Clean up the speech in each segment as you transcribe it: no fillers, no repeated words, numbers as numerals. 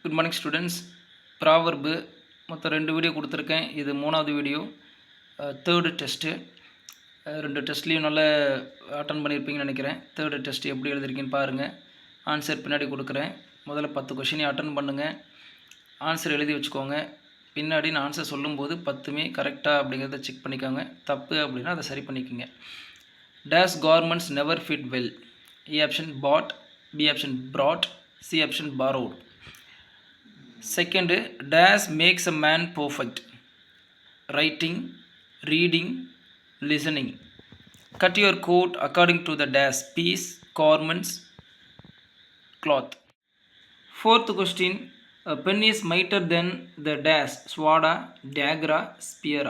Good morning students. Proverb மொத்தம் 2 video கொடுத்துருக்கேன். இது 3வது வீடியோ, தேர்டு டெஸ்ட்டு. 2 டெஸ்ட்லேயும் நல்லா அட்டன் பண்ணியிருப்பீங்கன்னு நினைக்கிறேன். தேர்டு டெஸ்ட் எப்படி எழுதிருக்கீங்கன்னு பாருங்கள். ஆன்சர் பின்னாடி கொடுக்குறேன். முதல்ல 10 கொஷினையும் அட்டன் பண்ணுங்கள். ஆன்சர் எழுதி வச்சுக்கோங்க. பின்னாடி நான் ஆன்சர் சொல்லும்போது 10மே கரெக்டாக அப்படிங்கிறத செக் பண்ணிக்கோங்க. தப்பு அப்படின்னா அதை சரி பண்ணிக்கோங்க. These garments never fit well. A option bought, B option brought, C option borrowed. Second, dash makes a man perfect. Writing, reading, listening. Cut your coat according to the dash piece, garments, cloth. Fourth question, a pen is mightier than the dash, swada, dagger, spear.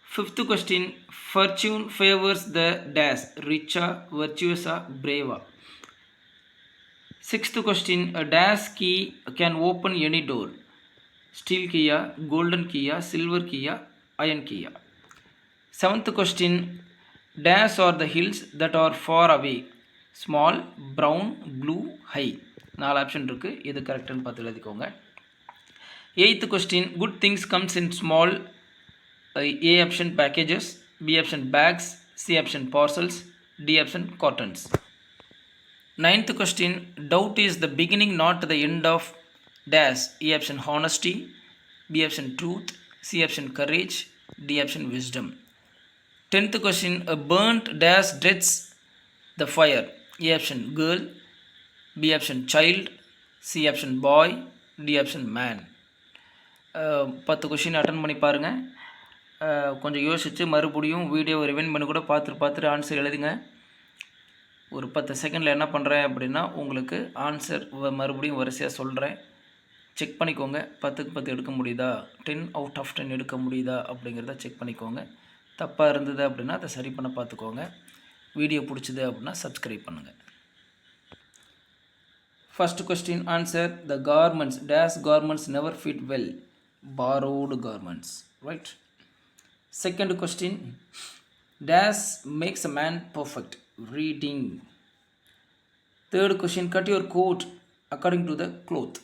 Fifth question, fortune favors the dash, richer, virtuous, brave. Sixth question, a dash key can open any door. Steel key, golden key, silver key, iron key. Seventh question, dash are the hills that are far away. Small, brown, blue, high. 4 option இருக்குது. இது கரெக்டுன்னு பார்த்து எழுதிக்கோங்க. Eighth question, good things comes in small. A option packages, B option packs, C option parcels, D option cartons. Ninth question, doubt is the beginning not the end of dash. A option honesty, B option truth, C option courage, D option wisdom. 10th question, a burnt dash dreads the fire. A option girl, B option child, C option boy, D option man. 10 question attend பண்ணி பாருங்கள். கொஞ்சம் யோசித்து மறுபடியும் video rewind பண்ணி கூட பார்த்துட்டு answer எழுதுங்க. ஒரு 10 செகண்டில் என்ன பண்ணுறேன் அப்படின்னா உங்களுக்கு ஆன்சர் மறுபடியும் வரிசையாக சொல்கிறேன். செக் பண்ணிக்கோங்க. 10க்கு 10 எடுக்க முடியுதா, 10 out of 10 எடுக்க முடியுதா அப்படிங்கிறத செக் பண்ணிக்கோங்க. தப்பாக இருந்தது அப்படின்னா அதை சரி பண்ண பார்த்துக்கோங்க. வீடியோ பிடிச்சிது அப்படின்னா சப்ஸ்கிரைப் பண்ணுங்கள். First question answer, the garments dash garments never fit well. borrowed garments, right? Second question, dash makes a man perfect. Reading. Third question, cut your coat according to the cloth,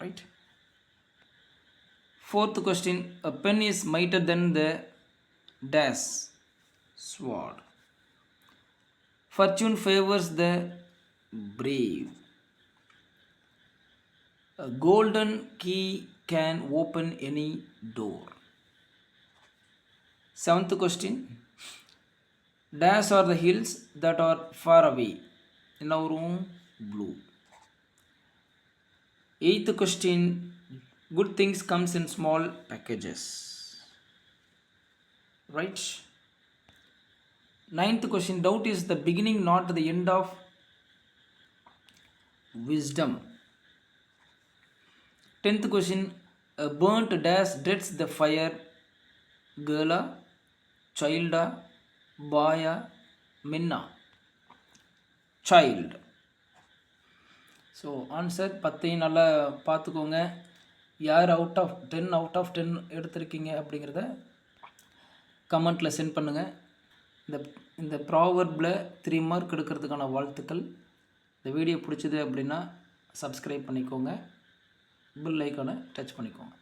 right? Fourth question, a pen is mightier than the dash, sword. Fortune favors the brave. A golden key can open any door. Seventh question, dash are the hills that are far away. In our room, blue. Eighth question, good things comes in small packages, right? Ninth question, doubt is the beginning not the end of wisdom. 10th question, a burnt dash dreads the fire. Girl, child, boy, minna, child. So answer 10 நல்லா பார்த்துக்கோங்க. யார் out of 10 எடுத்திருக்கீங்க அப்படிங்கிறத கமெண்ட்டில் send பண்ணுங்கள். இந்த ப்ராவர்பில் 3 mark எடுக்கிறதுக்கான வாழ்த்துக்கள். இந்த வீடியோ பிடிச்சிது அப்படின்னா சப்ஸ்கிரைப் பண்ணிக்கோங்க. பெல் ஐக்கானை டச் பண்ணிக்கோங்க.